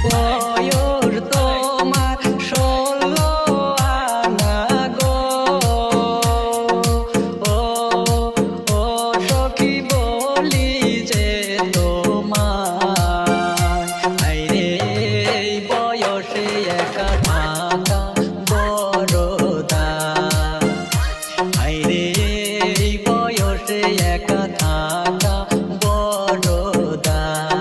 বয়স তোমার 16 আনা গো। ও ও সখী বলি যে তোমায়, আইরে এই বয়সে একা থাকা বড় দায়, আইরে এই বয়সে একা থাকা বড় দায়।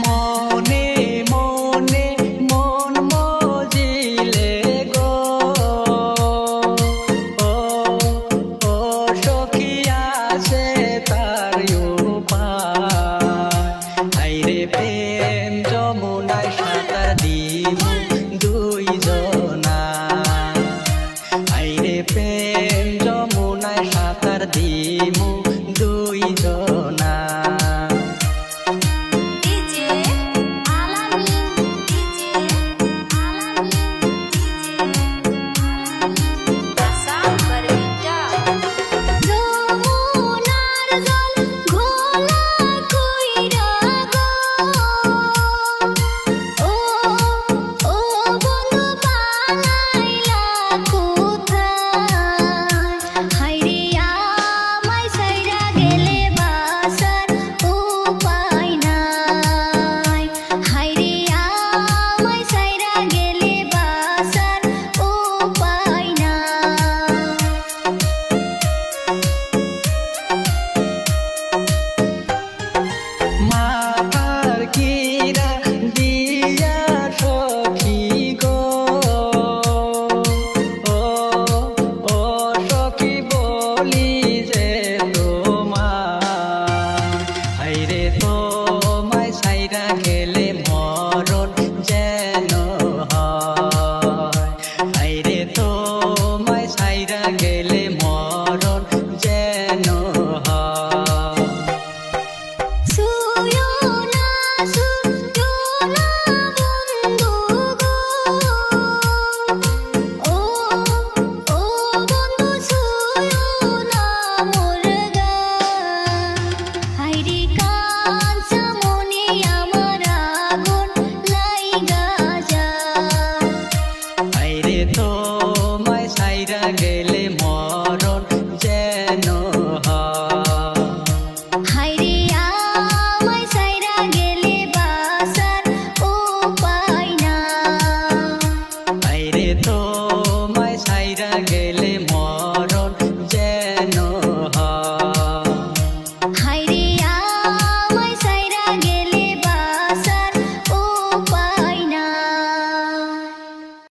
মনে মনে মন মজিলে গো। ও ও সখী আছে তার উপায়, আইরে প্রেম যমুনায় সাঁতার দিমু দুইজনা, আইরে প্রেম যমুনায় সাঁতার দিমু দুইজনা। গেলে মরণ যেন হয়, আইরে তোমায় ছাইরা গেলে মরণ যেন হয়। কাঞ্চা মনে